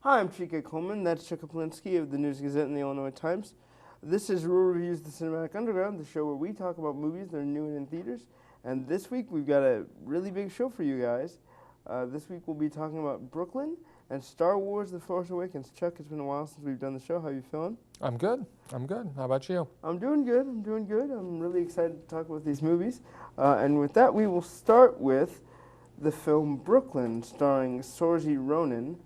Hi, I'm Chike Coleman. That's Koplinski of the News Gazette and the Illinois Times. This is Rural Reviews The Cinematic Underground, the show where we talk about movies that are new and in theaters. And this week we've got a really big show for you guys. This week we'll be talking about Brooklyn and Star Wars The Force Awakens. Chuck, it's been a while since we've done the show. How are you feeling? I'm good. How about you? I'm doing good. I'm really excited to talk about these movies. And with that, we will start with the film Brooklyn, starring Saoirse Ronan.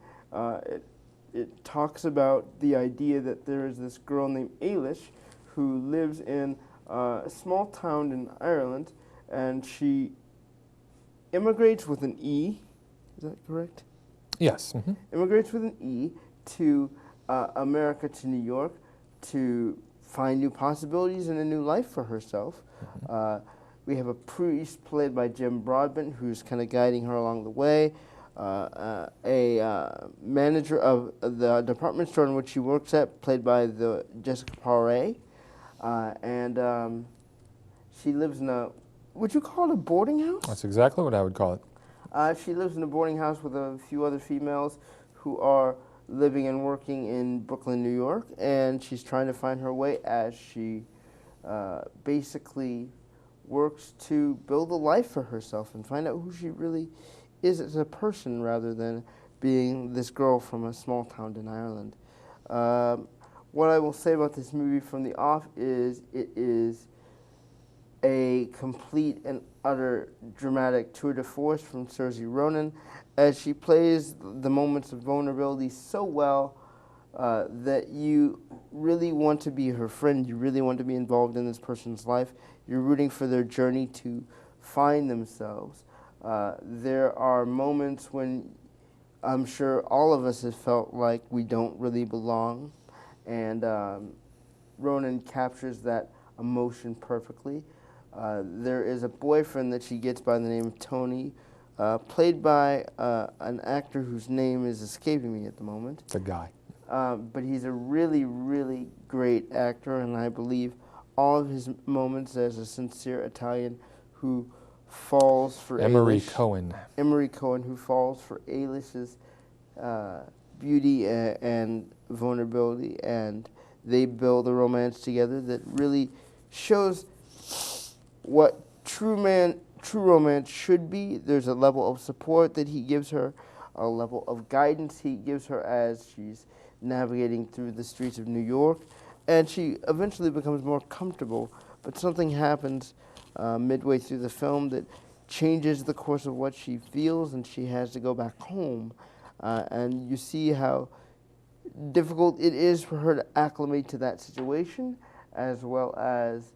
It talks about the idea that there is this girl named Ailish who lives in a small town in Ireland, and she immigrates with an E. Is that correct? Yes. Mm-hmm. Immigrates with an E to America, to New York, to find new possibilities and a new life for herself. Mm-hmm. We have a priest played by Jim Broadbent who's kind of guiding her along the way. A manager of the department store in which she works at, played by Jessica Paré, and she lives in a, would you call it a boarding house? That's exactly what I would call it. She lives in a boarding house with a few other females who are living and working in Brooklyn, New York, and she's trying to find her way as she basically works to build a life for herself and find out who she really is as a person rather than being this girl from a small town in Ireland. What I will say about this movie from the off is it is a complete and utter dramatic tour de force from Saoirse Ronan as she plays the moments of vulnerability so well that you really want to be her friend, you really want to be involved in this person's life, you're rooting for their journey to find themselves. There are moments when I'm sure all of us have felt like we don't really belong, and Ronan captures that emotion perfectly. There is a boyfriend that she gets by the name of Tony, played by an actor whose name is escaping me at the moment. It's a guy. But he's a really, really great actor, and I believe all of his moments as a sincere Italian who falls for Emery Ailish. Cohen. Emery Cohen, who falls for Ailish's beauty and vulnerability, and they build a romance together that really shows what true romance should be. There's a level of support that he gives her, a level of guidance he gives her as she's navigating through the streets of New York, and she eventually becomes more comfortable, but something happens midway through the film that changes the course of what she feels, and she has to go back home. And you see how difficult it is for her to acclimate to that situation, as well as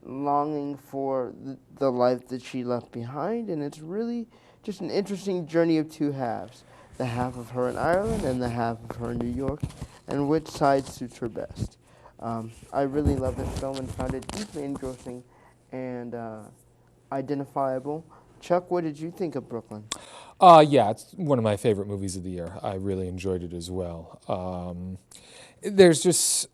longing for the life that she left behind. And it's really just an interesting journey of two halves, the half of her in Ireland and the half of her in New York, and which side suits her best. I really love this film and found it deeply engrossing and identifiable. Chuck, what did you think of Brooklyn? Yeah, it's one of my favorite movies of the year. I really enjoyed it as well. There's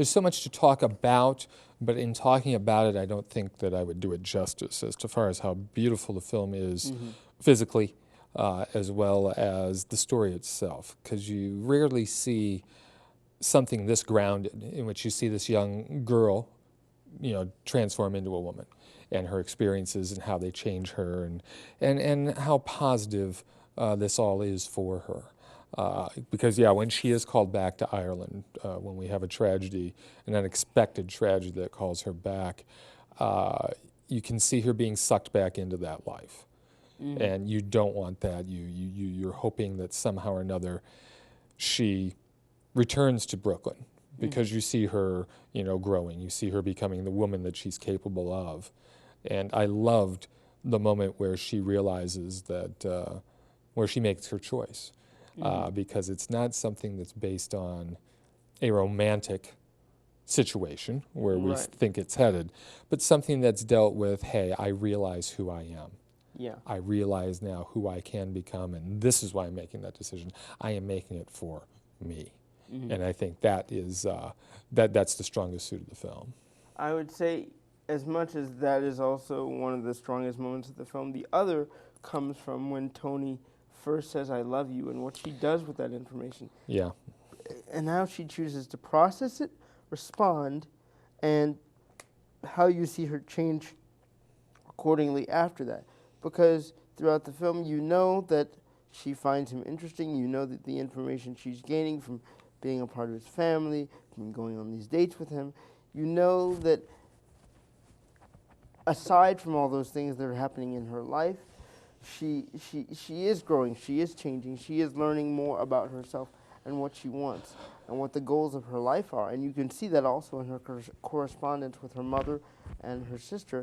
so much to talk about, but in talking about it, I don't think that I would do it justice as far as how beautiful the film is physically, as well as the story itself, because you rarely see something this grounded in which you see this young girl, transform into a woman, and her experiences and how they change her, and how positive this all is for her. Because when she is called back to Ireland, when we have a tragedy, an unexpected tragedy that calls her back, you can see her being sucked back into that life. And you don't want that. You're hoping that somehow or another she returns to Brooklyn, because you see her, growing. You see her becoming the woman that she's capable of. And I loved the moment where she realizes that, where she makes her choice. Because it's not something that's based on a romantic situation where we think it's headed, but something that's dealt with, hey, I realize who I am. Yeah. I realize now who I can become, and this is why I'm making that decision. I am making it for me. And I think that is that's the strongest suit of the film. I would say, as much as that is also one of the strongest moments of the film, the other comes from when Tony first says "I love you" and what she does with that information, Yeah. and how she chooses to process it, respond, and how you see her change accordingly after that. Because throughout the film, you know that she finds him interesting. You know that the information she's gaining from being a part of his family, from going on these dates with him, you know that aside from all those things that are happening in her life, she is growing, she is changing, she is learning more about herself and what she wants and what the goals of her life are. And you can see that also in her correspondence with her mother and her sister.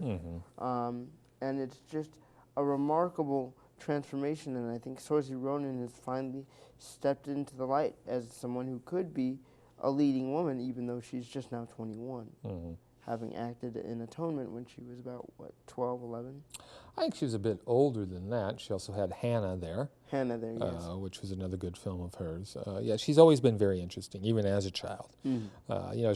And it's just a remarkable transformation. And I think Saoirse Ronan has finally stepped into the light as someone who could be a leading woman, even though she's just now 21. Having acted in Atonement when she was about, 12, 11? I think she was a bit older than that. She also had Hannah there. Hannah there, yes. Which was another good film of hers. Yeah, she's always been very interesting, even as a child. You know,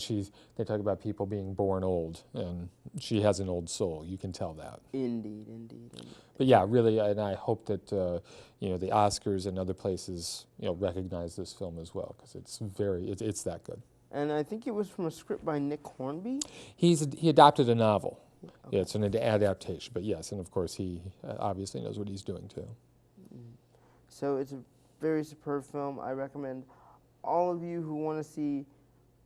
they talk about people being born old, and she has an old soul. You can tell that. Indeed. But yeah, really, and I hope that, you know, the Oscars and other places, you know, recognize this film as well, because it's that good. And I think it was from a script by Nick Hornby? He adopted a novel. Okay. Yeah, it's an adaptation, but yes, and of course he obviously knows what he's doing too. So it's a very superb film. I recommend all of you who want to see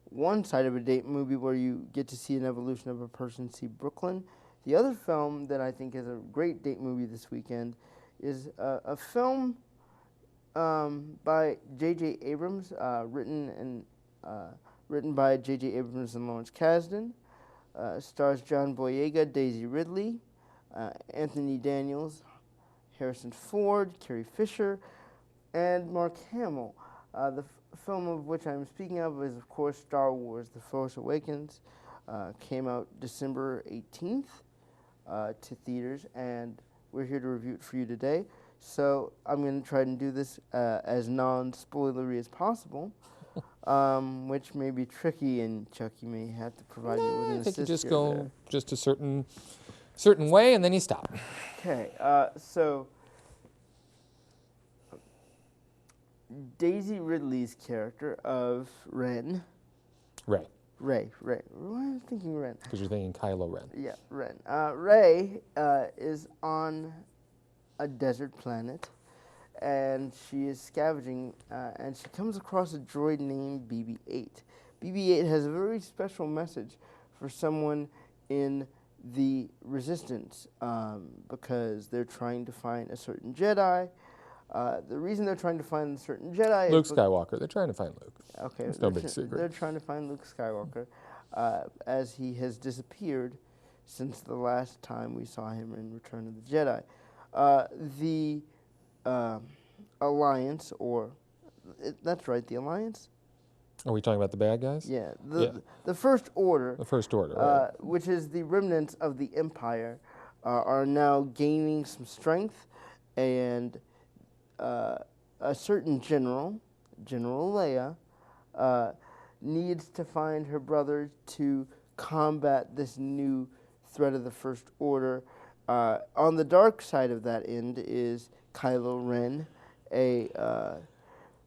one side of a date movie where you get to see an evolution of a person, see Brooklyn. The other film that I think is a great date movie this weekend is a film by J.J. Abrams, written by J.J. Abrams and Lawrence Kasdan. Stars John Boyega, Daisy Ridley, Anthony Daniels, Harrison Ford, Carrie Fisher, and Mark Hamill. The film of which I'm speaking of is, of course, Star Wars: The Force Awakens. Came out December 18th to theaters, and we're here to review it for you today. So I'm going to try and do this as non-spoilery as possible. Which may be tricky, and Chuck, you may have to provide me with an assist. I think you just here go there. just a certain way, and then you stop. Okay, so Daisy Ridley's character of Ray. Why am I thinking Ren? Because you're thinking Kylo Ren. Yeah, Ren. Ray is on a desert planet, and she is scavenging, and she comes across a droid named BB-8. BB-8 has a very special message for someone in the Resistance, because they're trying to find a certain Jedi. The reason they're trying to find a certain Jedi Luke is... Skywalker. They're trying to find Luke. Okay. It's no big secret. They're trying to find Luke Skywalker, as he has disappeared since the last time we saw him in Return of the Jedi. The Alliance, that's right, the Alliance? Are we talking about the bad guys? Yeah, the First Order. The First Order, right. Which is the remnants of the Empire, are now gaining some strength, and a certain General Leia, needs to find her brother to combat this new threat of the First Order. On the dark side of that end is Kylo Ren, a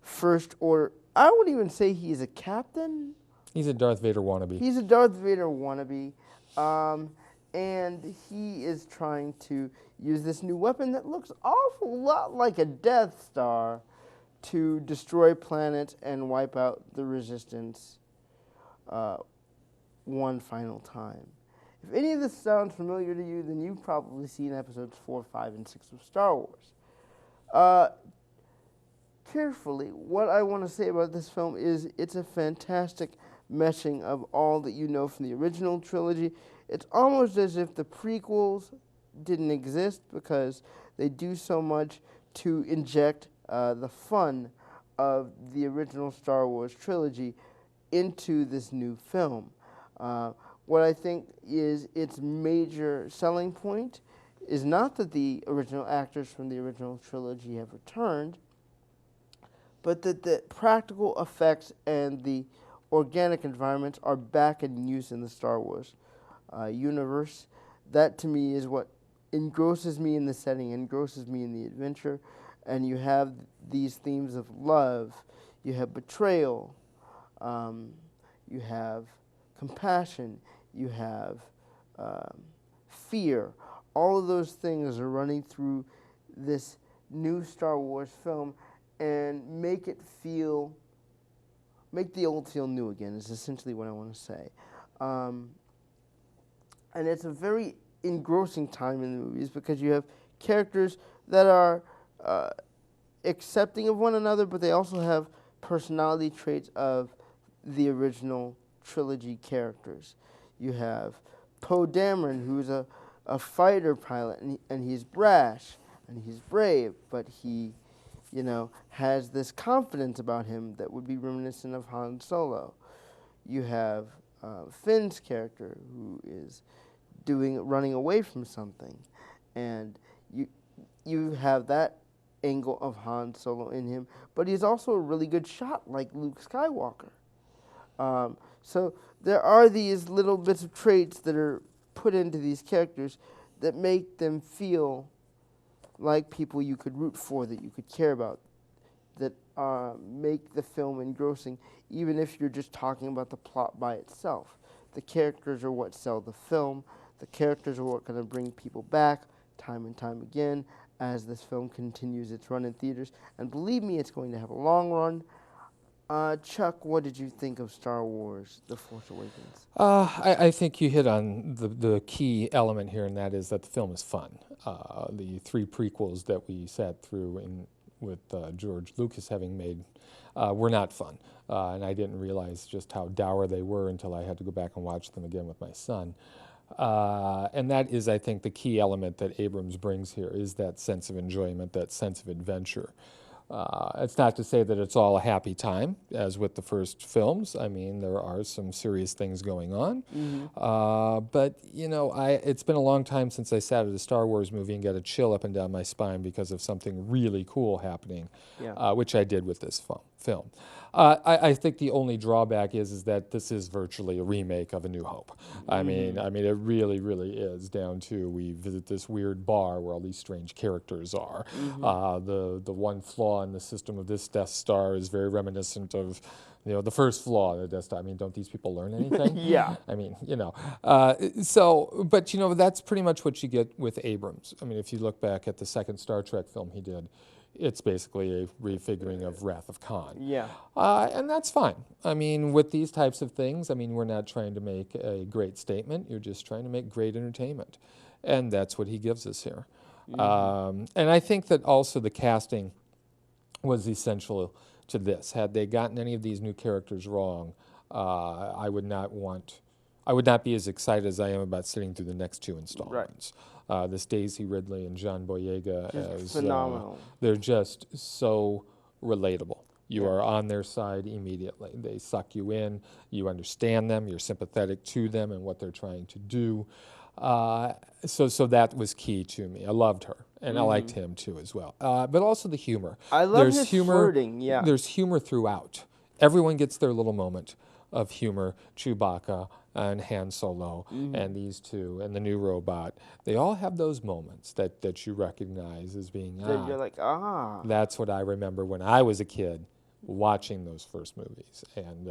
First Order. I wouldn't even say he's a captain. He's a Darth Vader wannabe. He's a Darth Vader wannabe. And he is trying to use this new weapon that looks an awful lot like a Death Star to destroy planets and wipe out the Resistance one final time. If any of this sounds familiar to you, then you've probably seen episodes 4, 5, and 6 of Star Wars. Carefully, what I want to say about this film is it's a fantastic meshing of all that you know from the original trilogy. It's almost as if the prequels didn't exist, because they do so much to inject the fun of the original Star Wars trilogy into this new film. What I think is its major selling point is not that the original actors from the original trilogy have returned, but that the practical effects and the organic environments are back in use in the Star Wars universe. That, to me, is what engrosses me in the setting, engrosses me in the adventure, and you have these themes of love, you have betrayal, you have compassion, you have fear. All of those things are running through this new Star Wars film and make the old feel new again, is essentially what I want to say. And it's a very engrossing time in the movies because you have characters that are accepting of one another, but they also have personality traits of the original trilogy characters. You have Poe Dameron, who's a fighter pilot, and he's brash, and he's brave, but he, has this confidence about him that would be reminiscent of Han Solo. You have Finn's character, who is running away from something, and you have that angle of Han Solo in him, but he's also a really good shot, like Luke Skywalker. So there are these little bits of traits that are put into these characters that make them feel like people you could root for, that you could care about, that make the film engrossing, even if you're just talking about the plot by itself. The characters are what sell the film. The characters are what going to bring people back time and time again as this film continues its run in theaters. And believe me, it's going to have a long run. Chuck, what did you think of Star Wars: The Force Awakens? I think you hit on the key element here, and that is that the film is fun. The 3 prequels that we sat through with George Lucas having made were not fun, and I didn't realize just how dour they were until I had to go back and watch them again with my son. And that is, I think, the key element that Abrams brings here is that sense of enjoyment, that sense of adventure. It's not to say that it's all a happy time, as with the first films. I mean, there are some serious things going on. But, it's been a long time since I sat at a Star Wars movie and got a chill up and down my spine because of something really cool happening, which I did with this film. I think the only drawback is that this is virtually a remake of A New Hope. I mean, it really, really is, down to we visit this weird bar where all these strange characters are. The one flaw in the system of this Death Star is very reminiscent of, the first flaw of the Death Star. I mean, don't these people learn anything? Yeah. I mean, but that's pretty much what you get with Abrams. I mean, if you look back at the second Star Trek film he did, it's basically a refiguring of Wrath of Khan. Yeah. And that's fine. I mean, with these types of things, I mean, we're not trying to make a great statement. You're just trying to make great entertainment. And that's what he gives us here. And I think that also the casting was essential to this. Had they gotten any of these new characters wrong, I would not be as excited as I am about sitting through the next 2 installments. This Daisy Ridley and John Boyega as phenomenal. They're just so relatable. You are on their side immediately. They suck you in. You understand them. You're sympathetic to them and what they're trying to do. So that was key to me. I loved her, and I liked him too as well. But also the humor. I love his flirting. Yeah. There's humor throughout. Everyone gets their little moment of humor. Chewbacca and Han Solo and these two and the new robot. They all have those moments that you recognize as being, You're like, that's what I remember when I was a kid watching those first movies. And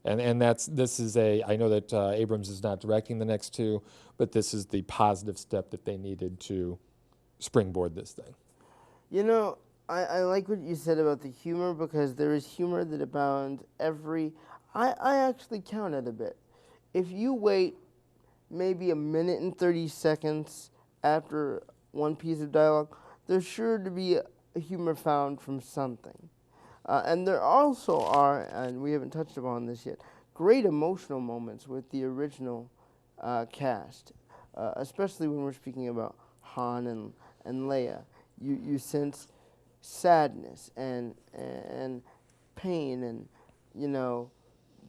I know that Abrams is not directing the next 2, but this is the positive step that they needed to springboard this thing. I like what you said about the humor, because there is humor that abounds I actually counted a bit. If you wait maybe a minute and 30 seconds after one piece of dialogue, there's sure to be a humor found from something. And there also are, and we haven't touched upon this yet, great emotional moments with the original cast, especially when we're speaking about Han and Leia. You sense sadness and pain and,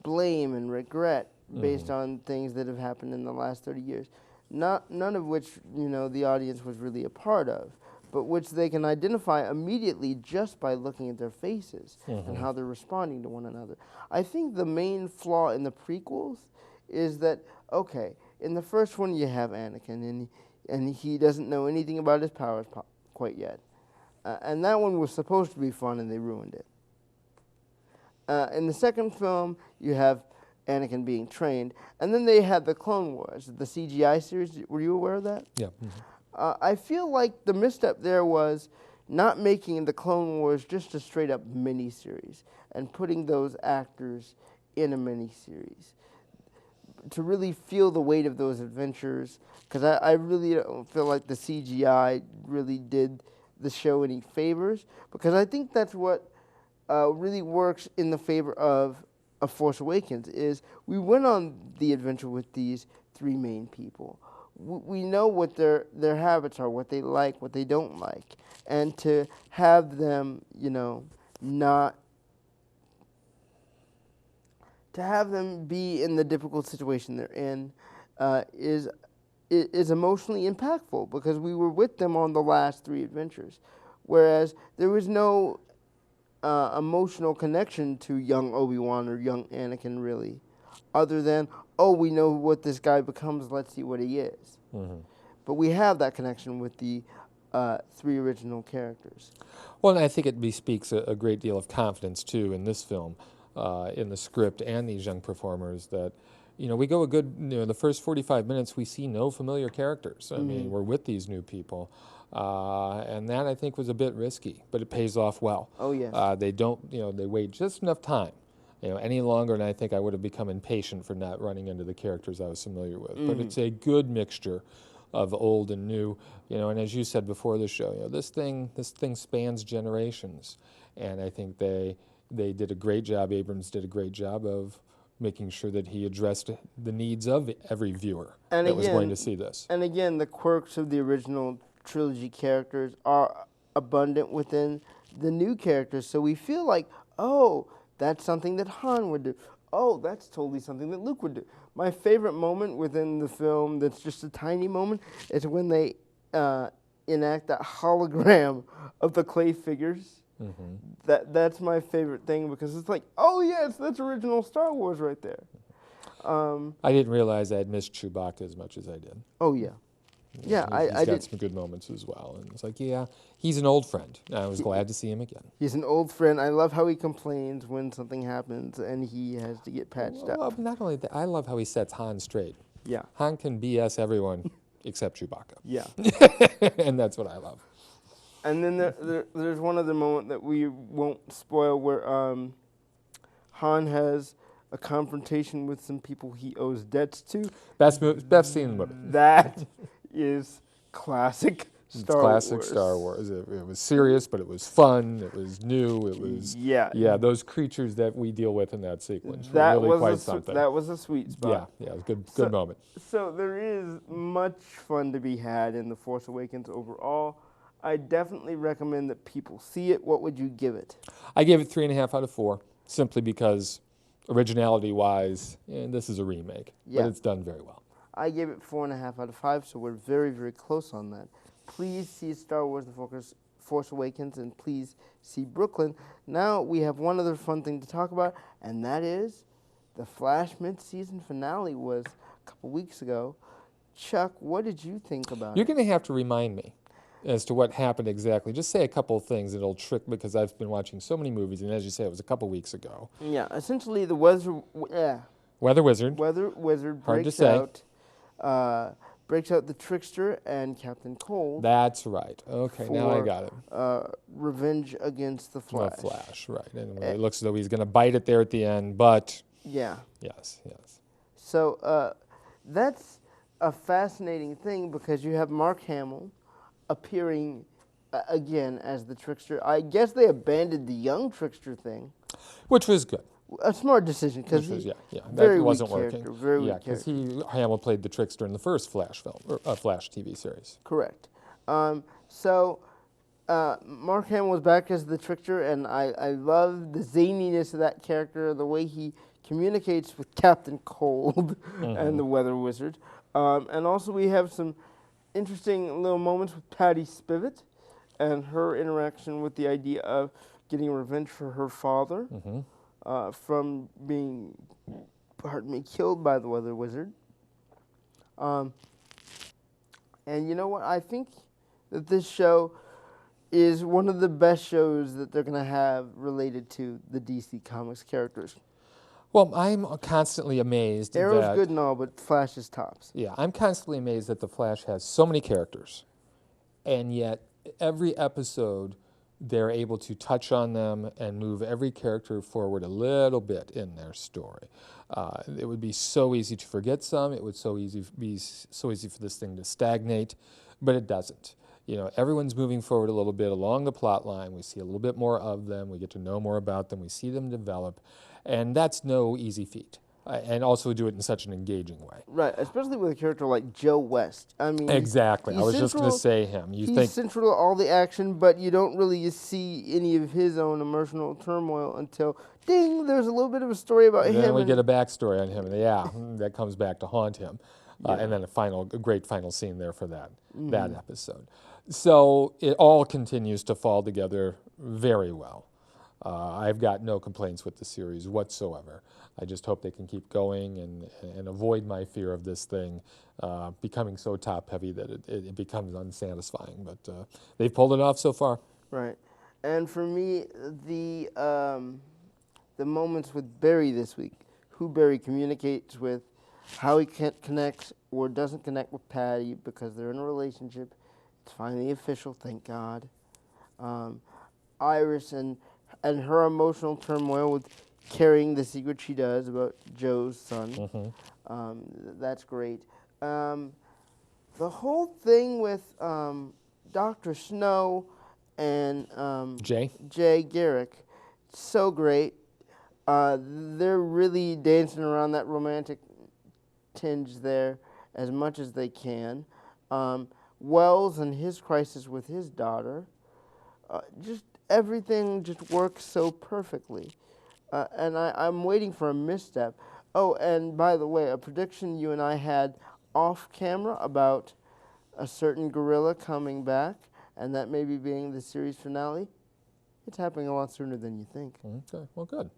blame and regret based on things that have happened in the last 30 years. None of which, the audience was really a part of, but which they can identify immediately just by looking at their faces and how they're responding to one another. I think the main flaw in the prequels is that, okay, in the first one you have Anakin, and he doesn't know anything about his powers quite yet. And that one was supposed to be fun, and they ruined it. In the second film, you have Anakin being trained, and then they had the Clone Wars, the CGI series. Were you aware of that? Yeah. I feel like the misstep there was not making the Clone Wars just a straight-up miniseries and putting those actors in a miniseries to really feel the weight of those adventures, because I really don't feel like the CGI really did the show any favors, because I think that's what really works in the favor of A Force Awakens, is we went on the adventure with these three main people. We know what their habits are, what they like, what they don't like, and to have them, not to have them be in the difficult situation they're in is emotionally impactful, because we were with them on the last three adventures, whereas there was no emotional connection to young Obi-Wan or young Anakin, really, other than, oh, we know what this guy becomes, let's see what he is. Mm-hmm. But we have that connection with the three original characters. Well, and I think it bespeaks a great deal of confidence, too, in this film, in the script and these young performers, that, we go a good, the first 45 minutes, we see no familiar characters. I mean, we're with these new people. And that, I think, was a bit risky, but it pays off well. Oh, yes. They don't, they wait just enough time, any longer, and I think I would have become impatient for not running into the characters I was familiar with. But it's a good mixture of old and new, and as you said before the show, this thing spans generations, and I think they did a great job. Abrams did a great job of making sure that he addressed the needs of every viewer that was going to see this. And again, the quirks of the original trilogy characters are abundant within the new characters, so we feel like, oh, that's something that Han would do. Oh, that's totally something that Luke would do. My favorite moment within the film, that's just a tiny moment, is when they enact that hologram of the clay figures. That's my favorite thing, because it's like, oh yes, that's original Star Wars right there. I didn't realize I'd missed Chewbacca as much as I did. Oh yeah. Yeah, he's got some good moments as well, and it's like, yeah, he's an old friend. I was glad to see him again. He's an old friend. I love how he complains when something happens and he has to get patched up. Well, not only that, I love how he sets Han straight. Yeah. Han can BS everyone except Chewbacca. Yeah. And that's what I love. And then there's one other moment that we won't spoil, where Han has a confrontation with some people he owes debts to. Best scene in the movie. That is classic Star Wars. Classic Star Wars. It was serious, but it was fun. It was new. It was those creatures that we deal with in that sequence were really quite something. That was a sweet spot. Yeah, it was a good moment. So there is much fun to be had in The Force Awakens overall. I definitely recommend that people see it. What would you give it? I gave it 3.5 out of 4, simply because originality-wise, this is a remake, but it's done very well. I gave it 4.5 out of 5, so we're very, very close on that. Please see Star Wars The Force Awakens, and please see Brooklyn. Now we have one other fun thing to talk about, and that is the Flash mid-season finale was a couple weeks ago. Chuck, what did you think about it? You're going to have to remind me as to what happened exactly. Just say a couple of things, and it'll trick, because I've been watching so many movies, and as you say, it was a couple weeks ago. Yeah, essentially the Weather Wizard breaks out the Trickster and Captain Cold. That's right. Okay, now I got it. Revenge against the Flash. The Flash, right. And it looks as though he's going to bite it there at the end, but... Yeah. Yes. So that's a fascinating thing, because you have Mark Hamill appearing again as the Trickster. I guess they abandoned the young Trickster thing. Which was good. A smart decision, because that wasn't working. Because Hamill played the Trickster in the first Flash film, or Flash TV series. Correct. So Mark Hamill was back as the Trickster, and I love the zaniness of that character, the way he communicates with Captain Cold and the Weather Wizard. And also we have some interesting little moments with Patty Spivot and her interaction with the idea of getting revenge for her father from being, killed by the Weather Wizard. And you know what? I think that this show is one of the best shows that they're going to have related to the DC Comics characters. Well, I'm constantly amazed Arrow's that good and all, but Flash is tops. yeah, I'm constantly amazed that the Flash has so many characters, and yet every episode they're able to touch on them and move every character forward a little bit in their story. It would be so easy to forget some. It would be so easy for this thing to stagnate, but it doesn't. You know, everyone's moving forward a little bit along the plot line. We see a little bit more of them. We get to know more about them. We see them develop, and that's no easy feat. And also do it in such an engaging way. Right, especially with a character like Joe West. I mean, Exactly. I was just going to say him. He's central to all the action, but you don't really see any of his own emotional turmoil until, ding, there's a little bit of a story about him. Then we get a backstory on him. Yeah, that comes back to haunt him. And then a great final scene there for that episode. So it all continues to fall together very well. I've got no complaints with the series whatsoever. I just hope they can keep going and avoid my fear of this thing becoming so top-heavy that it becomes unsatisfying. But they've pulled it off so far. Right. And for me, the moments with Barry this week, who Barry communicates with, how he connects or doesn't connect with Patty because they're in a relationship. It's finally official, thank God. Iris and her emotional turmoil with carrying the secret she does about Joe's son. That's great. The whole thing with Dr. Snow and Jay Garrick, so great. They're really dancing around that romantic tinge there as much as they can. Wells and his crisis with his daughter, just everything just works so perfectly. And I'm waiting for a misstep. Oh, and by the way, a prediction you and I had off camera about a certain gorilla coming back, and that maybe being the series finale. It's happening a lot sooner than you think. Okay, well, good.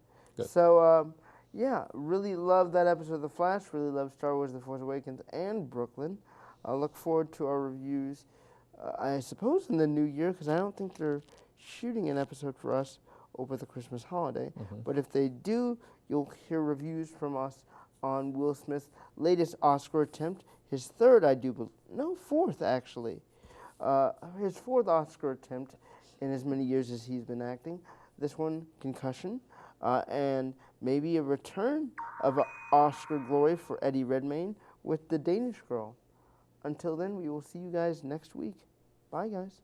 So, yeah, really love that episode of The Flash. Really love Star Wars The Force Awakens and Brooklyn. I look forward to our reviews, I suppose, in the new year, because I don't think they're shooting an episode for us over the Christmas holiday. But if they do, you'll hear reviews from us on Will Smith's latest Oscar attempt, his third, fourth, actually. His fourth Oscar attempt in as many years as he's been acting. This one, Concussion, and maybe a return of Oscar glory for Eddie Redmayne with The Danish Girl. Until then, we will see you guys next week. Bye, guys.